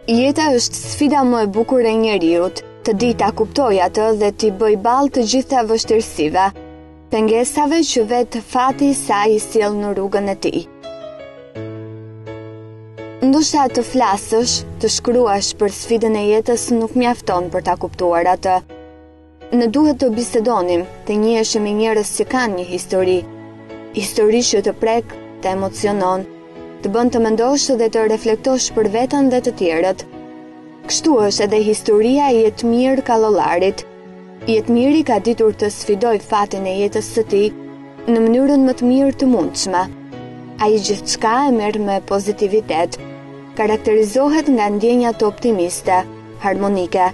Jeta është sfida më e bukur e njeriut, të di ta kuptoj atë dhe t'i bëj ballë të gjitha vështirësive, pengesave që vetë fati i saj i sjell në rrugën e tij. Ndoshta të flasësh, të shkruash për sfidën e jetës nuk mjafton për ta kuptuar atë. Ne duhet të bisedonim, të njiheshim me njerëz që kanë një histori që të prek, të emocionon, të bën të mendosh dhe të reflektosh për veten dhe të tjerët. Kështu është edhe historia e Jetmir Kallollarit. Jetmiri ka ditur të sfidoj fatin e jetës së tij në mënyrën më të mirë të mundshme. Ai gjithçka e merr me pozitivitet. Karakterizohet nga ndjenjat optimiste, harmonike.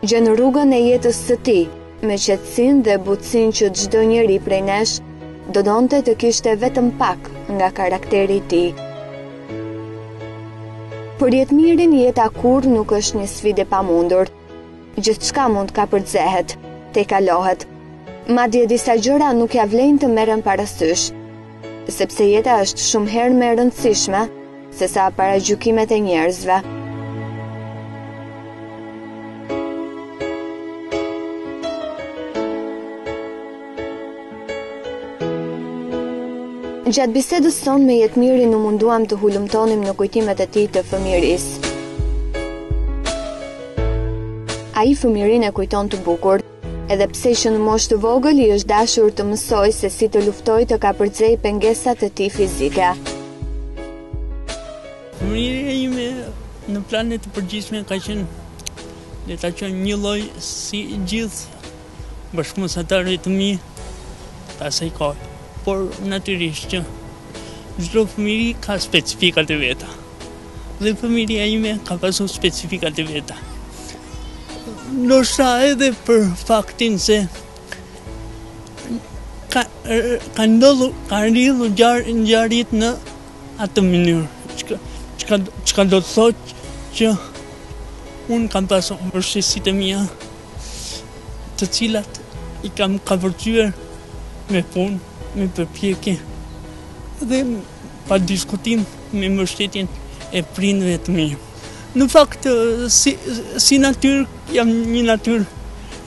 Gjen rrugën e jetës së tij me qetësinë dhe butësinë që çdo njeri prej nesh do donte të kishte vetëm pak nga karakteri i tij. Për Jetmirin jeta kurrë nuk është një sfidë e pamundur. Gjithçka mund ka përzehet, te kalohet. Madje disa gjëra nuk ja vlen të merren parasysh, sepse jeta është shumë herë më e rëndësishme se sa paragjykimet e njerëzve. Gjatë bisedës sonë me Jetmirin u munduam të hulumtonim në kujtimet e tij të fëmijërisë. Ai fëmijërinë e kujton të bukur, edhe pse që në moshë të vogël i është dashur të mësoj se si të luftoj të kapërcej pengesat e tij fizike. Fëmijëria ime në planet të përgjithshme ka qenë le ta quajmë një lloj si gjithë bashkëmesatarëve të mi të asaj kohe. Por natyrisht që çdo fëmijë ka specifikat e veta. Dhe fëmijëria ime ka pasur specifikat e veta. Ndoshta edhe për faktin se ka rridhur ngjarjet në atë mënyrë. Çka do të thotë që unë kam pasur vështirësitë e mia, të cilat i kam kavërcyer me punë, me përpjekje dhe pa diskutim me mbështetjen e prindërve të mi. Në fakt, si natyrë, jam një natyrë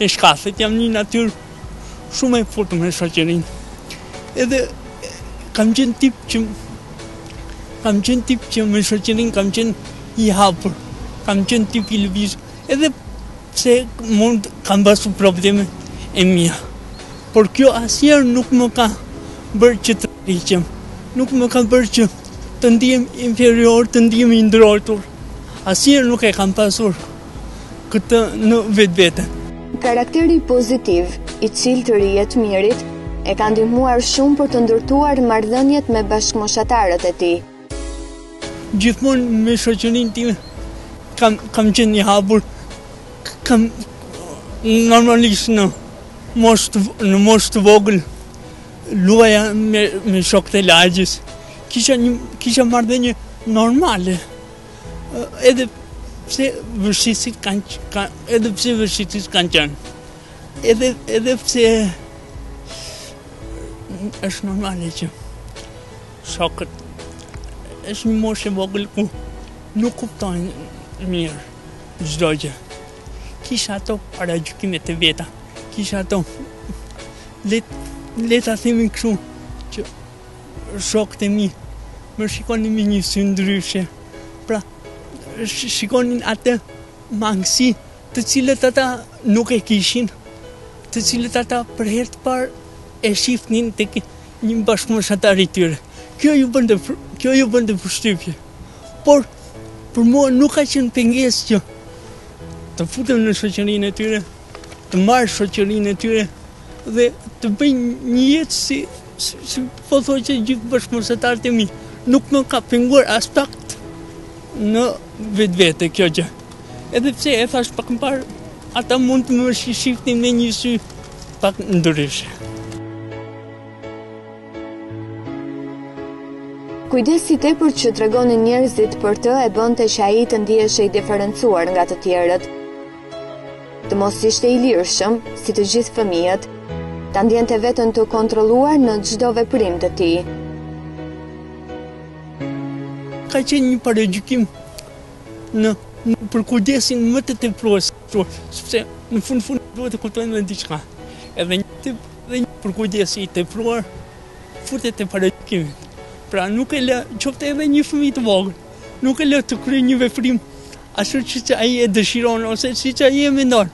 e shkafet, jam një natyrë shumë e fortë me shoqërinë. Edhe kam qenë tip që me shoqërinë kam qenë i hapur, kam qenë tip i lëvizur, edhe pse mund kam pasur probleme e mia. Por kjo asnjëherë nuk më ka bërë që të rriqem, nuk më ka bërë që të ndihem inferior, të ndihem i ndrotur. Asnjëherë nuk e kam pasur këtë në vetvete. Karakteri pozitiv i ciltëri i Jetmirit e ka ndihmuar shumë për të ndërtuar marrëdhëniet me bashkëmoshatarët e tij. Gjithmonë me shoqërinë time kam qenë i hapur, kam normalisht në moshë të vogël luaja me shokët e lagjës. Kisha marrëdhënie normale. Edhe pse vështirësitë kanë qenë. Edhe pse është normale që shokët është një moshë e vogël ku nuk kuptojnë mirë çdo gjë. Kisha ato paragjykimet e veta. Kisha ato le ta themi kështu që shokët e mi më shikonin me një sy ndryshe. Pra, shikonin atë mangësi të cilët ata nuk e kishin, të cilët ata për herë të parë e shifnin tek një bashkëmoshatar i tyre. Kjo ju bënte përshtypje. Por për mua nuk ka qenë pengesë që të futem në shoqërinë e tyre, të marr shoqërinë e tyre dhe të bëj një jetë si po thoj që gjithë bashkëmesatarët e mi. Nuk më ka penguar as pak në vetvete kjo gjë. Edhe pse e thash pak më parë, ata mund të më shifnin me një sy pak ndryshe. Kujdesi tepër që tregonin njerëzit për të e bënte që ai të ndiheshej i diferencuar nga të tjerët. Të mos ishte i lirshëm, si të gjithë fëmijët, ta ndjente veten të kontrolluar në çdo veprim të tij. Ka qenë një paragjykim në për kujdesin më të tepruar, sepse në fund duhet të kuptojmë edhe diçka. Edhe një për kujdesi i tepruar futet te paraqytimi. Pra nuk e lë qoftë edhe një fëmijë të vogël, nuk e lë të kryejë një veprim ashtu që ai e dëshiron ose siç ai e mendon,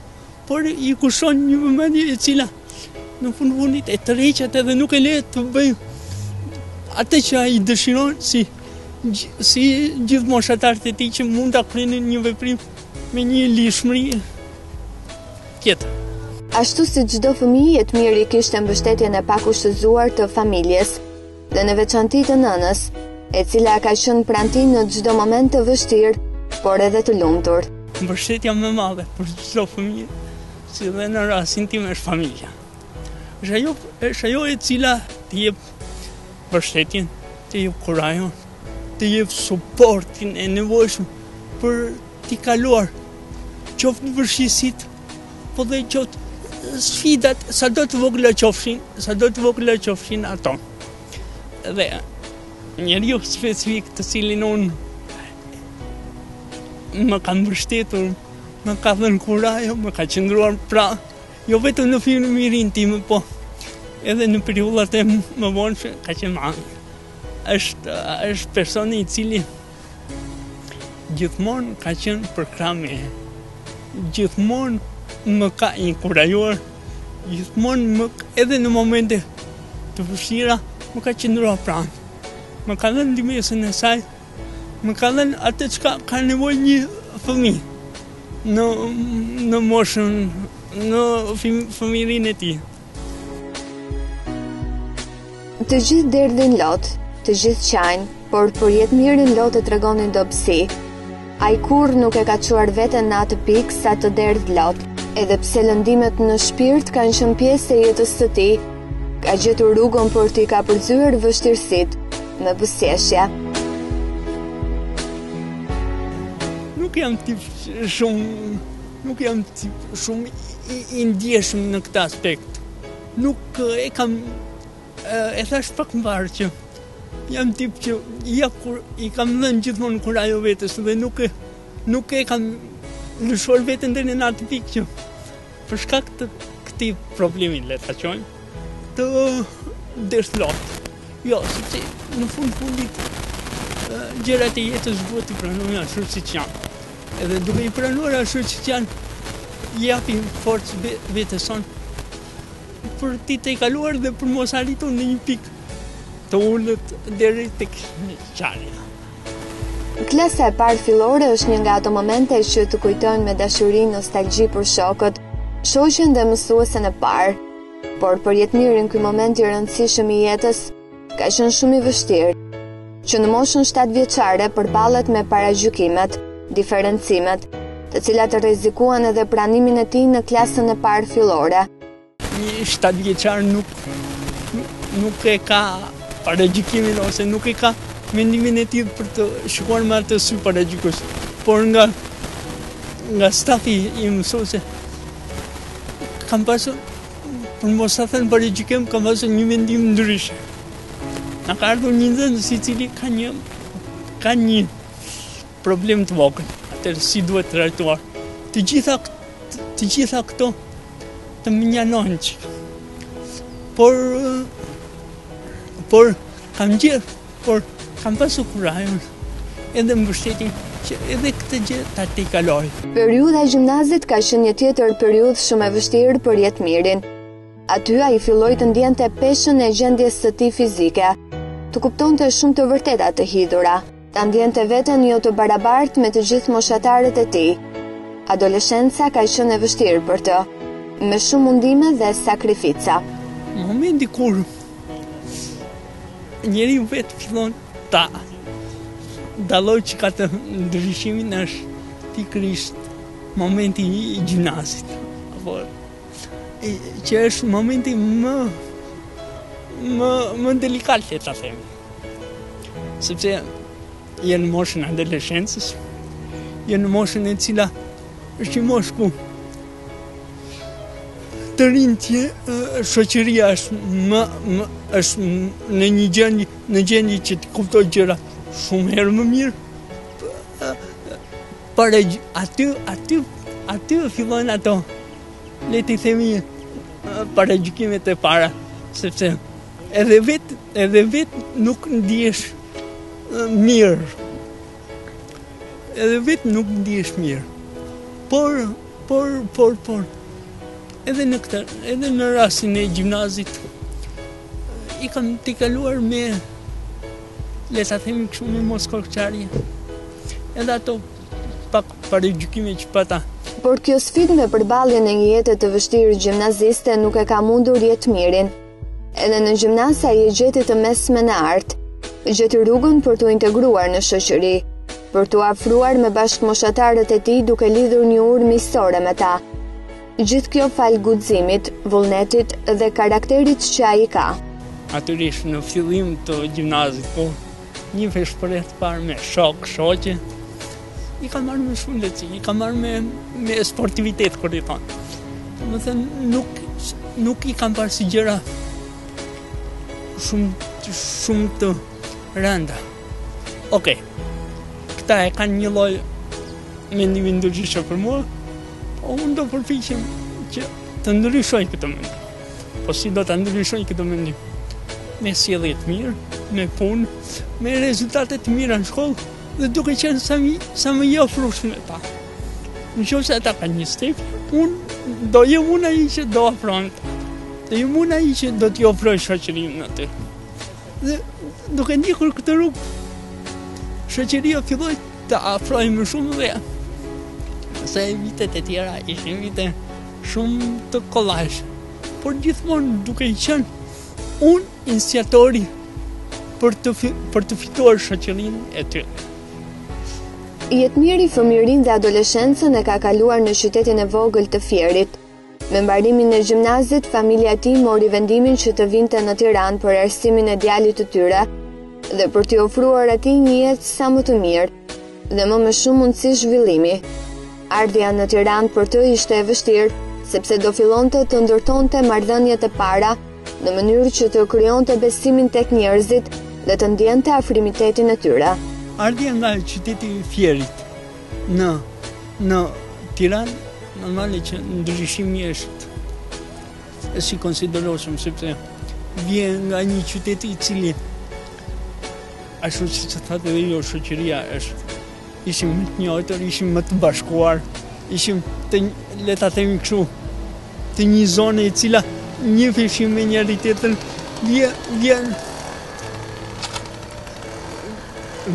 por i kushton një vëmendje e cila në fundit e tërheqet edhe nuk e le të bëjë atë që ai dëshiron si gjithë moshatarët e tij që mund ta kryejnë një veprim me një lishmëri tjetër. Ashtu si çdo fëmijë, Jetmiri kishte mbështetjen e pakushtëzuar të familjes dhe në veçanti të nënës, e cila ka qenë pranë tij në çdo moment të vështirë, por edhe të lumtur. Mbështetja më e madhe për çdo fëmijë, si dhe në rastin tim, është familja. Është ajo e cila të jep mbështetjen, të jep kurajon, të jep suportin e nevojshëm për t'i kaluar qoftë vështirësitë, po dhe qoftë sfidat, sa do të vogla qofshin ato. Dhe njeriu specifik të cilin unë më ka mbështetur, më ka dhënë kurajo, më ka qëndruar jo vetëm në fëmijërinë time, po edhe në periudhat e më vonshme ka qenë mami. Është personi i cili gjithmonë ka qenë për krah meje. Gjithmonë më ka inkurajuar, gjithmonë edhe në momente të vështira më ka qëndruar pranë. Më ka dhënë ndihmën e saj, më ka dhënë atë çka ka nevojë një fëmijë në moshën, në fëmijërinë e tij. Të gjithë derdhin lot, të gjithë qajnë, por për Jetmirin lot të tregonin dobësi. Ai kur nuk e ka çuar veten në atë pikë sa të derdh lot, edhe pse lëndimet në shpirt kanë qenë pjesë e jetës së tij, ka gjetur rrugën për t'i ka përzyer vështirësitë me buzëqeshje. Nuk jam tip shumë i ndjeshëm në këtë aspekt. Nuk e kam, e thash pak më parë që jam tip që kur i kam dhënë gjithmonë kurajo vetes dhe nuk e kam lëshuar veten deri në atë pikë që për shkak të këtij problemi, le ta thojmë, të dëshlot. Jo, sepse në fundit gjërat e jetës duhet të pranojmë ashtu siç janë. Edhe duke i pranuar ashtu siç janë, japim forcë vetes sonë për të kaluar dhe për mos arritur në një pikë të ulët deri tek qarja. Klasa e parë fillore është një nga ato momente që të kujtojnë me dashuri, nostalgji për shokët, shoqen dhe mësuesen e parë. Por për Jetmirin ky moment i rëndësishëm i jetës ka qenë shumë i vështirë, që në moshën 7 vjeçare përballet me paragjykimet, diferencimet, të cilat rrezikuan edhe pranimin e tij në klasën e parë fillore. Një 7 vjeçar nuk e ka paragjykimin ose nuk e ka mendimin e tij për të shikuar me atë sy paragjykues, por nga stafi i mësuese kam pasur, për mos ta thënë paragjykim, kam pasur një mendim ndryshe. Na ka ardhur një nxënës i cili ka një problem të vogël, atëherë si duhet trajtuar. Të gjitha këto të më njanojnë që. Por kam pasur kurajon edhe mbështetjen që edhe këtë gjë ta kaloj. Periudha e gjimnazit ka qenë një tjetër periudhë shumë e vështirë për Jetmirin. Aty ai filloi të ndjente peshën e gjendjes së tij fizike, të kuptonte shumë të vërteta të hidhura, ta ndjente veten jo të barabartë me të gjithë moshatarët e tij. Adoleshenca ka qenë e vështirë për të, me shumë mundime dhe sakrifica. Momenti kur njeriu vetë fillon ta dalloj që ka të ndryshimin është pikërisht momenti i gjimnazit, apo që është momenti më delikat, le ta themi. Sepse je në moshën e adoleshencës, je në moshën e cila është një moshë ku të rinjtë shoqëria është në një gjendje që të kuptoj gjëra shumë herë më mirë, aty fillojnë ato, le t'i themi, paragjykimet e para, sepse edhe vet nuk ndihesh mirë. Edhe vet nuk ndihesh mirë. Por edhe në rastin e gjimnazit i kam t'i kaluar me, le ta themi kështu, me moskorçarje. Edhe ato pak paragjykime që pata. Por kjo sfidë me përballjen e një jete të vështirë gjimnaziste nuk e ka mundur Jetmirin. Edhe në gjimnaz ai e gjeti të mesme në art, gjeti rrugën për t'u integruar në shoqëri, për t'u afruar me bashkëmoshatarët e tij duke lidhur një urë miqësore me ta. Gjithë kjo fal guximit, vullnetit dhe karakterit që ai ka. Atyrish në fillim të gjimnazit, po një veshpërreth parë me shoqe, i kam marrë me shumë lehtësi, i kam marrë me sportivitet, kur i thonë. Më thënë, nuk i kam parë si gjëra shumë të rënda. Okej, këta e kanë një lloj mendimi ndryshe për mua, po unë do përpiqem që të ndryshoj këtë mendim. Po si do ta ndryshoj këtë mendim? Me sjellje të mirë, me punë, me rezultate të mira në shkollë dhe duke qenë sa më i ofrueshëm me ta. Nëse ata kanë një step, unë do jem unë ai që do afrohem ta. Do jem unë ai që do t'i ofroj shoqërinë aty. Dhe duke ndikur këtë rrugë, shoqëria filloi të afrohej më shumë dhe se vitet e tjera ishin vite shumë të kollajshme. Por gjithmonë duke i qenë unë iniciatori për të fituar shoqërinë e tyre. Jetmiri fëmijërinë dhe adoleshencën e ka kaluar në qytetin e vogël të Fierit. Me mbarimin e gjimnazit, familja e tij mori vendimin që të vinte në Tiranë për arsimin e djalit të tyre dhe për t'i ofruar atij një jetë sa më të mirë dhe më shumë mundësi zhvillimi. Ardhja në Tiranë për të ishte e vështirë, sepse do fillonte të ndërtonte marrëdhëniet e para në mënyrë që të krijonte besimin tek njerëzit dhe të ndjente afrimitetin e tyre. Ardhja nga qyteti i Fierit në Tiranë, normale që ndryshimi është si konsideroshëm, sepse vjen nga një qytet i cili, ashtu siç e thatë edhe jo, shoqëria ishim më të njëjtër, ishim më të bashkuar, ishim le ta themi kështu, të një zone e cila njiheshim me njëri tjetrin,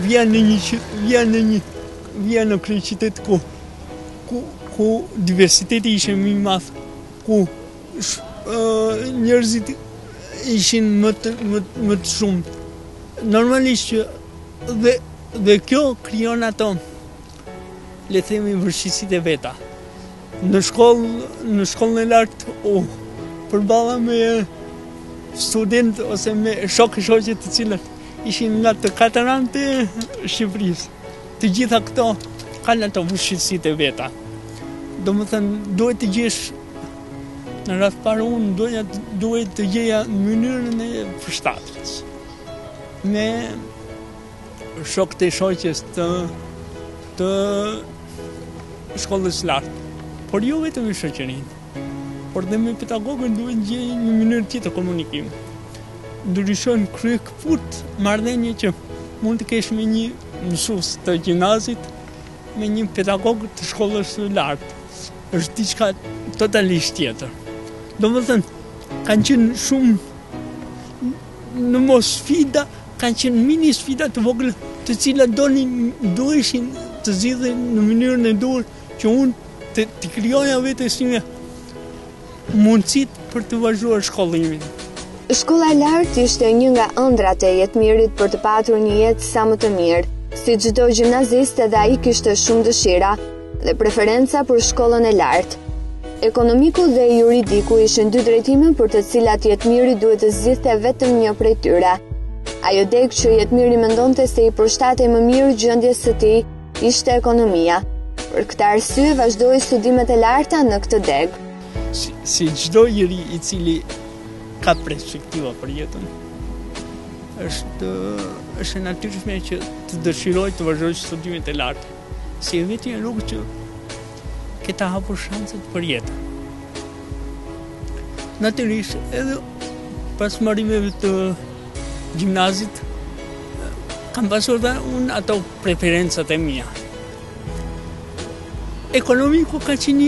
vjen në kryeqytet ku diversiteti ishte më i madh, ku njerëzit ishin më të shumë. Normalisht që dhe kjo krijon ato, le themi, vështirësitë e veta. Në shkollën e lartë përballa me student ose me shoqe të cilët ishin nga të katërantë e Shqipërisë. Të gjitha këto kanë ato vështirësitë e veta. Domethënë, duhet të gjesh, në rast parë unë duhet të gjeja mënyrën e përshtatjes me shokët e shoqes të shkollës lartë, por jo vetëm me shoqërinë, por dhe me pedagogën duhet gjej një mënyrë tjetër komunikimi. Ndryshon krye këput marrëdhënie që mund të kesh me një mësues të gjimnazit, me një pedagog të shkollës së lartë. Është diçka totalisht tjetër. Domethënë, kanë qenë shumë në mos sfida, kanë qenë mini sfida të vogla, të cilat duheshin të zgjidhen në mënyrën e duhur që unë të krijoja vetes një mundësitë për të vazhduar shkollimin. Shkolla e lartë ishte një nga ëndrat e Jetmirit për të patur një jetë sa më të mirë. Si çdo gjimnazist, edhe ai kishte shumë dëshira dhe preferenca për shkollën e lartë. Ekonomiku dhe juridiku ishin dy drejtime për të cilat Jetmiri duhet të zgjidhte vetëm një prej tyre. Ajo deg që Jetmiri mendonte se i përshtatej më mirë gjendjes së tij ishte ekonomia. Për këtë arsye vazhdoi studimet e larta në këtë deg. Si çdo njeri i cili ka perspektiva për jetën, është e natyrshme që të dëshiroj të vazhdoj studimet e larta, si e vetë një rrugë që këta hapur shanset për jetë. Natyrisht, edhe pas marrimeve të gjimnazit, kam pasur dhe unë ato preferencat e mia. Ekonomiku ka qenë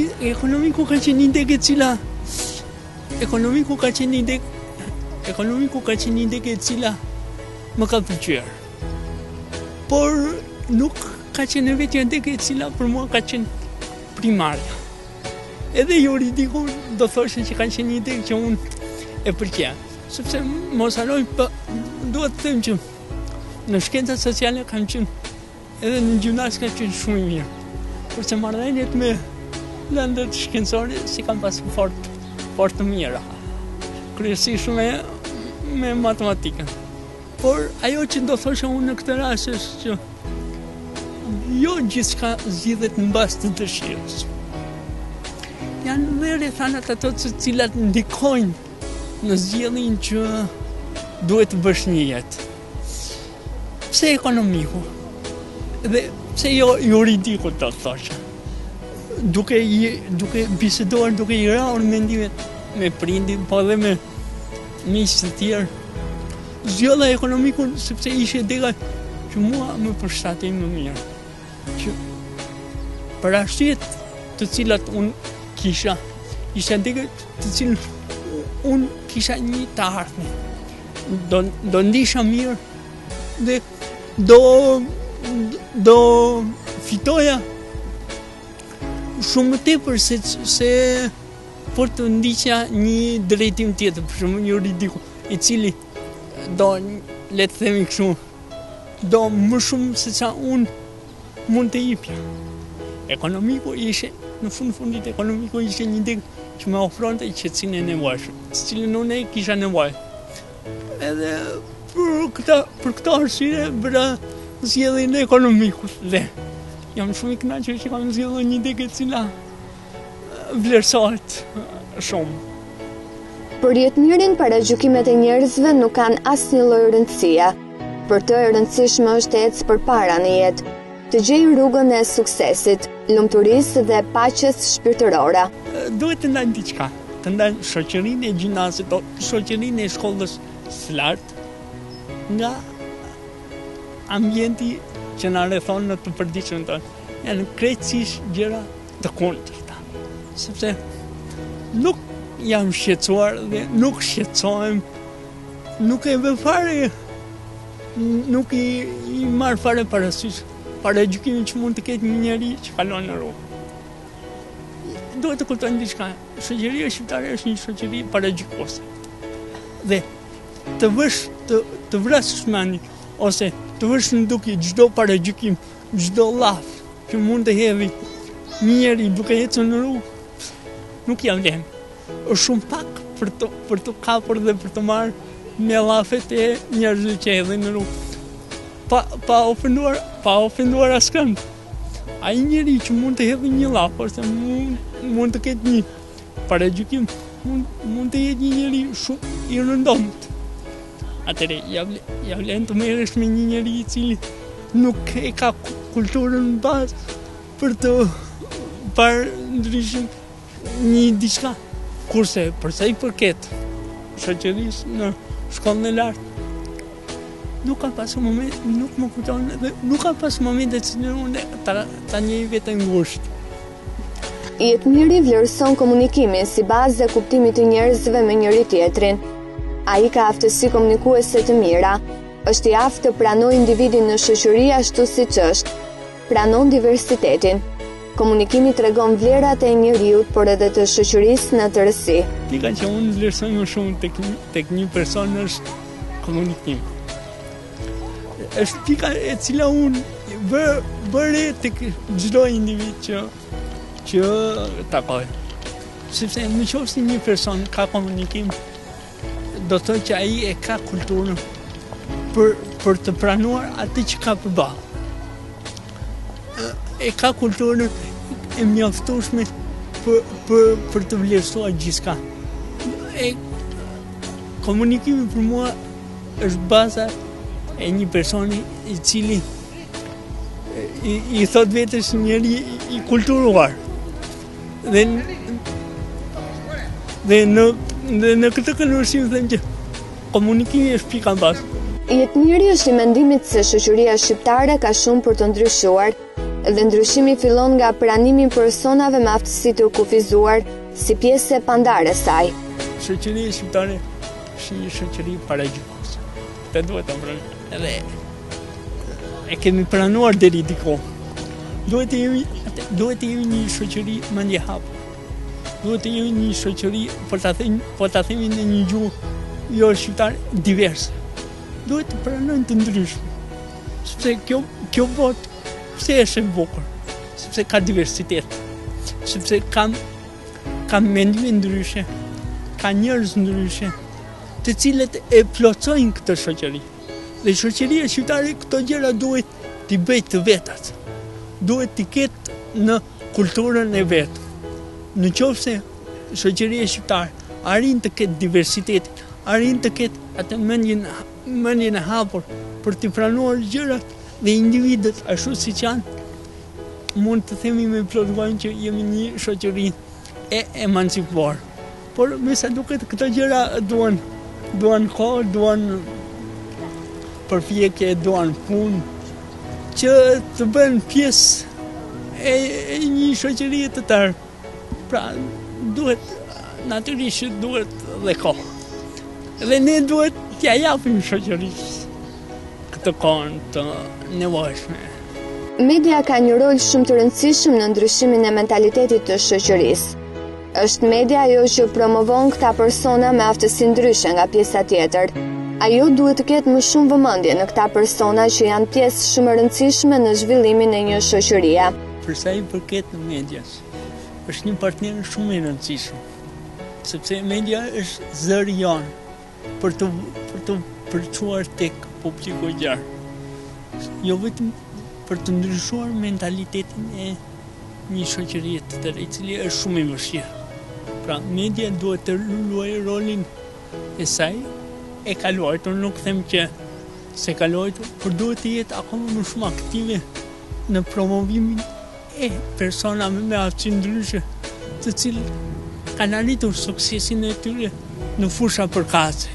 një degë e cila më ka pëlqyer. Por nuk ka qenë vetë një degë e cila për mua ka qenë primarja. Edhe juridiku do thoshe që ka qenë një degë që unë e pëlqej. Sepse mos haroj, duhet të them që në shkencat sociale kam qenë, edhe në gjimnaz kam qenë shumë i mirë. Kurse marrëdhëniet me lëndët shkencore si kam pasur fort të mira. Kryesisht me matematikën. Por ajo që do thosha unë në këtë rast është që jo gjithçka zgjidhet në bazë të dëshirës. Janë dhe rrethanat ato të cilat ndikojnë në zgjedhjen që duhet të bësh një jetë. Pse ekonomiku? Dhe pse jo juridiku do të thosha? Duke biseduar, duke i rrahur mendimet me prindin, po edhe me miqtë të tjerë, zgjodha ekonomikun sepse ishte dega që mua më përshtatej më mirë. Që për arsyeet të cilat unë kisha, ishte dega të cilën unë kisha një të ardhme. Do ndisha mirë dhe do fitoja shumë më tepër se por të ndiqja një drejtim tjetër, për shembull juridiku, i cili do, le të themi kështu, do më shumë se sa unë mund të jepja. Ekonomiku ishte, në fundit ekonomiku ishte një degë që më ofronte qetësinë e nevojshme, të cilën unë kisha nevojë. Edhe për këtë arsye bëra zgjedhjen e ekonomikut dhe jam shumë i kënaqur që kam zgjedhur një degë e cila vlerësohet shumë. Për jetëmirin, paragjykimet e njerëzve nuk kanë asnjë lloj rëndësie. Për të e rëndësishme është të ecë përpara në jetë, të gjejë rrugën e suksesit, lumturisë dhe paqes shpirtërore. Duhet të ndajmë diçka, të ndajmë shoqërinë e gjimnazit, shoqërinë e shkollës së lartë nga ambienti që na rrethon në të përditshmën tonë. Janë krejtësisht gjëra të kundërta. Sepse nuk jam shqetësuar dhe nuk shqetësohem, nuk e vë fare, nuk i marr fare parasysh paragjykimin që mund të ketë një njeri që kalon në rrugë. Duhet të kuptojmë diçka. Shoqëria shqiptare është një shoqëri paragjykuese. Dhe të vësh të vrasësh mendin ose të vësh në dukje çdo paragjykim, çdo llaf që mund të hedhë një njeri duke ecur në rrugë, nuk jam vlen. Është shumë pak për të kapur dhe për të marrë me llafet e njerëzve që hedhin në rrugë. Pa ofenduar askënd. Ai njeri që mund të hedhë një llaf ose mund të ketë një paragjykim, mund të jetë një njeri shumë i rëndomt. Atëre, ja vlen të merresh me një njeri i cili nuk e ka kulturën në bazë për të parë ndryshim një diçka. Kurse përsa i përket shoqërisë në shkollën e lartë, nuk ka pasur moment, nuk më kujton dhe nuk ka pasur momente që unë ta njeh veten ngushtë. Jetëmiri vlerëson komunikimin si bazë e kuptimit të njerëzve me njëri tjetrin. Ai ka aftësi komunikuese të mira, është i aftë të pranojë individin në shoqëri ashtu siç është, pranon diversitetin. Komunikimi tregon vlerat e njeriut, por edhe të shoqërisë në tërësi. Pika që unë vlerësoj më shumë tek një person është komunikimi. Është pika e cila unë bëre tek çdo individ që takoj. Sepse nëse një person ka komunikim, do të thotë që ai e ka kulturën për të pranuar atë që ka përballë. E ka kulturën e mjaftueshme për të vlerësuar gjithçka. Komunikimi për mua është baza e një personi i cili i thot vetes njeri i kulturuar. Dhe në këtë këndvështrim them që komunikimi është pika mbas. Jetmiri është i mendimit se shoqëria shqiptare ka shumë për të ndryshuar dhe ndryshimi fillon nga pranimi i personave me aftësi të kufizuar si pjesë e pandare saj. Shoqëria shqiptare është një shoqëri paragjykose. Këtë duhet ta pranojmë. Edhe e kemi pranuar deri diku. Duhet të jemi një shoqëri mendje hapur. Duhet të jemi një shoqëri, po ta themi në një gjuhë jo shqiptare, diverse. Duhet të pranojnë të ndryshme. Sepse kjo botë pse është e bukur? Sepse ka diversitet. Sepse ka mendime ndryshe, ka njerëz ndryshe, të cilët e plotësojnë këtë shoqëri. Dhe shoqëria shqiptare këto gjëra duhet t'i bëjë të vetat. Duhet t'i ketë në kulturën e vet. Në qoftë se shoqëria shqiptare arrin të ketë diversitetin, arrin të ketë atë mendjen e hapur për të pranuar gjërat dhe individët ashtu siç janë, mund të themi me plot gojë që jemi një shoqëri e emancipuar. Por me sa duket këto gjëra duan kohë, duan përpjekje, duan punë që të bëhen pjesë e një shoqërie të tërë. Pra natyrisht duhet dhe kohë. Dhe ne duhet t'ja japim shoqërisë këtë kohën të nevojshme. Media ka një rol shumë të rëndësishëm në ndryshimin e mentalitetit të shoqërisë. Është media ajo që promovon këta persona me aftësi ndryshe nga pjesa tjetër. Ajo duhet të ketë më shumë vëmendje në këta persona që janë pjesë shumë e rëndësishme në zhvillimin e një shoqërie. Për sa i përket në medias, është një partner shumë i rëndësishëm, sepse media është zëri jonë për të përçuar tek publiku i gjerë. Jo vetëm për të ndryshuar mentalitetin e një shoqërie të tërë, i cili është shumë i vështirë. Pra, media duhet të luajë rolin e saj, e ka luajtur, nuk them që se ka luajtur, por duhet të jetë akoma më shumë aktive në promovimin e personave me aftësi ndryshe, të cilët kanë arritur suksesin e tyre në fusha përkatëse.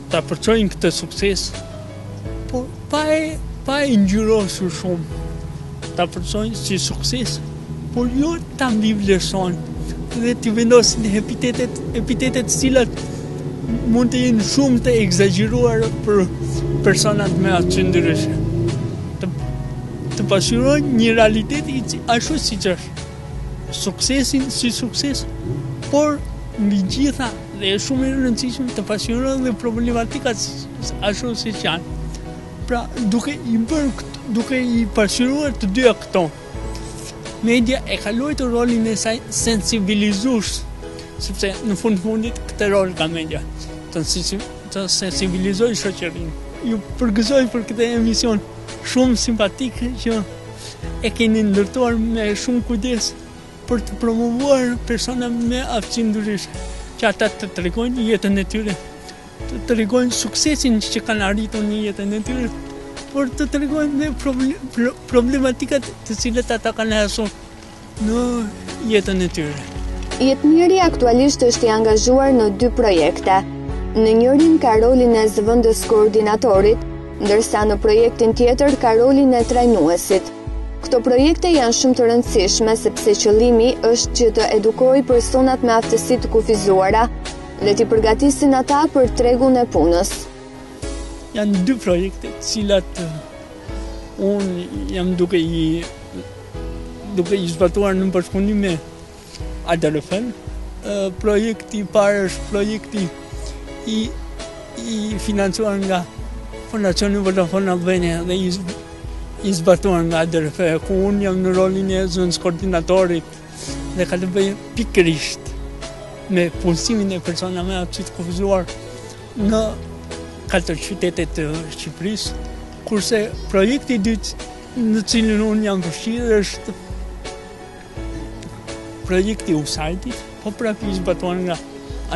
Ta përçojnë këtë sukses, por pa e ngjyrosur shumë. Ta përçojnë si sukses, por jo ta mbivlerësojnë dhe t'i vendosin epitetet cilat mund të jenë shumë të egzageruar për personat me aftësi ndryshe. Të pasqyrojnë një realitet ashtu siç është. Suksesin si sukses, por mbi gjitha dhe është shumë e rëndësishme të pasqyrojnë dhe problematikat ashtu siç janë. Pra, duke i pasqyruar të dyja këto, media e ka luajtur rolin e saj sensibilizues, sepse në fundit këtë rol ka media, të sensibilizoj shoqërinë. Ju përgëzoj për këtë emision shumë simpatik që e keni ndërtuar me shumë kujdes për të promovuar persona me aftësi ndryshe, që ata të tregojnë jetën e tyre, të tregojnë suksesin që kanë arritur në jetën e tyre, por të tregojnë dhe problematikat të cilat ata kanë hasur në jetën e tyre. Jetmiri aktualisht është i angazhuar në 2 projekte. Në njërin ka rolin e zëvendës koordinatorit, ndërsa në projektin tjetër ka rolin e trajnuesit. Këto projekte janë shumë të rëndësishme sepse qëllimi është që të edukojë personat me aftësi të kufizuara dhe t'i përgatisin ata për tregun e punës. Janë 2 projekte, cilat unë jam duke i zbatuar në bashkëpunim me ADRF-n. Projekti i parë është projekti i financuar nga Fondacioni Vodafone Albania dhe i zbatuar nga ADRF, ku unë jam në rolin e zëvendës koordinatorit dhe ka të bëjë pikërisht me punësimin e persona me aftësi të kufizuar në 4 qytetet të Shqipërisë, kurse projekti i dytë në cilin unë jam përfshirë është projekti i USAID-it, po prapë i zbatuar nga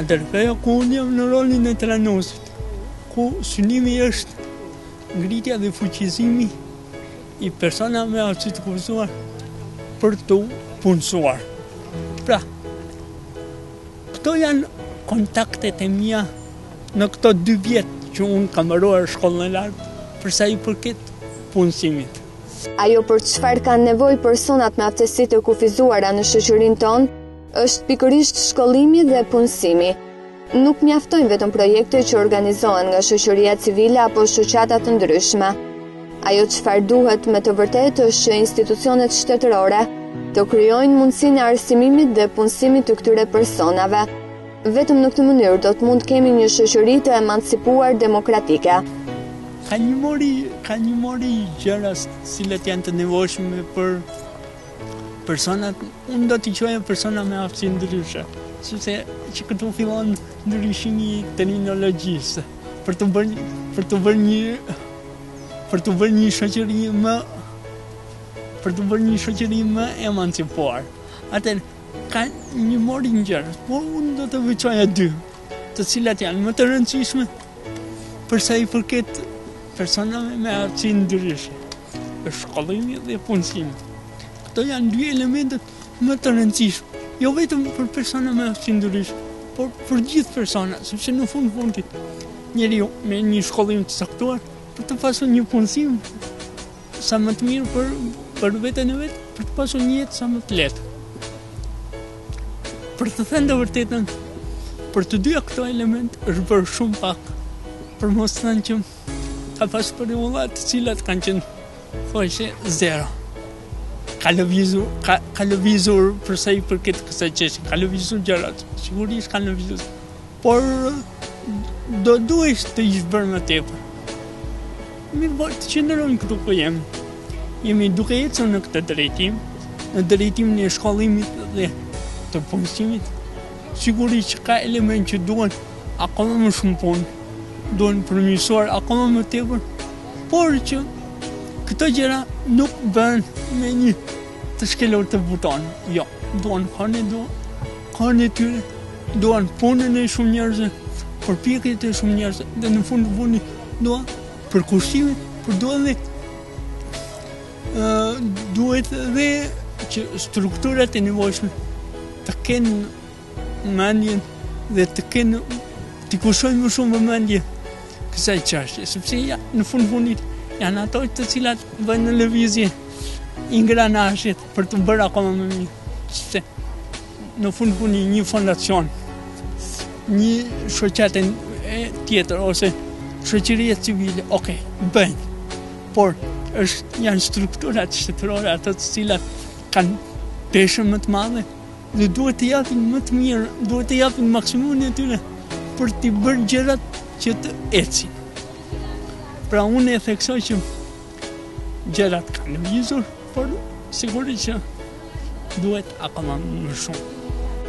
ADRF, ku unë jam në rolin e trajnuesit, ku synimi është ngritja dhe fuqizimi i persona me aftësi të kufizuar për të punësuar. Pra, këto janë kontaktet e mia në këto 2 vjet që unë kam mbaruar shkollën e lartë për sa i përket punësimit. Ajo për çfarë kanë nevojë personat me aftësi të kufizuara në shoqërinë tonë është pikërisht shkollimi dhe punësimi. Nuk mjaftojnë vetëm projekte që organizohen nga shoqëria civile apo shoqata të ndryshme. Ajo çfarë duhet me të vërtetë është që institucionet shtetërore të krijojnë mundësinë e arsimimit dhe punësimit të këtyre personave. Vetëm në këtë mënyrë do të mund kemi një shoqëri të emancipuar demokratike. Ka një mori gjëra cilat janë të nevojshme për personat, unë do t'i quaj persona me aftësi ndryshe, sepse që këtu fillon ndryshimi i terminologjisë për të bërë një shoqëri më emancipuar. Atëherë ka një mori gjëra, por unë do të veçoja 2, të cilat janë më të rëndësishme për sa i përket personave me aftësi ndryshe, shkollimi dhe punësimi. Këto janë 2 elementet më të rëndësishme, jo vetëm për persona me aftësi ndryshe, por për gjithë persona, sepse në fundit njeriu me një shkollim të saktuar për të pasur një punësim sa më të mirë për veten e vet, për të pasur një jetë sa më të lehtë. Për të thënë të vërtetën, për të 2 këto element është bërë shumë pak, për mos thënë që ka pasur periudha të cilat kanë qenë thjesht 0. Ka lëvizur për sa i përket kësaj çështje, ka lëvizur gjërat, sigurisht ka lëvizur, por do duhesh të ish bërë më tepër. Mirë, të qëndrojmë këtu ku jemi duke ecur në këtë drejtim, në drejtimin e shkollimit dhe të punësimit. Sigurisht që ka element që duhen akoma më shumë punë, duhen përmirësuar akoma më tepër, por që këto gjëra nuk bën me një të shkelur të buton. Jo, duan kohën e tyre, duan punën e shumë njerëzve, përpjekjet e shumë njerëzve, dhe në fundit duan përkushtimet, por duhet dhe që strukturat e nevojshme të kenë mendjen dhe të kushtojnë më shumë vëmendje kësaj çështje, sepse në fundit janë ato të cilat bëjnë në lëvizje ingranazhet për të bërë akoma më mirë. Sepse në fundit një fondacion, një shoqatë tjetër ose shoqëria civile, bëjnë, por janë strukturat shtetërore ato të cilat kanë peshën më të madhe dhe duhet të japin më të mirë, duhet të japin maksimumin e tyre për të bërë gjërat që të ecin. Pra unë e theksoj që gjërat kanë lëvizur, por sigurisht që duhet akoma më shumë.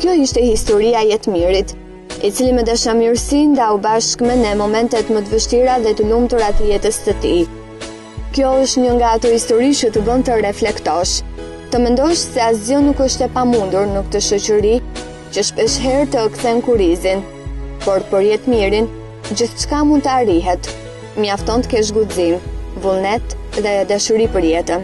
Kjo ishte historia e Jetmirit, i cili me dashamirësi ndau bashkë me ne momentet më të vështira dhe të lumtura të jetës së tij. Kjo është një nga ato histori që të bën të reflektosh, të mendosh se asgjë nuk është e pamundur në këtë shoqëri që shpeshherë të kthen kurrizin, por për Jetmirin gjithçka mund të arrihet. Mjafton të kesh guxim, vullnet dhe dashuri për jetën.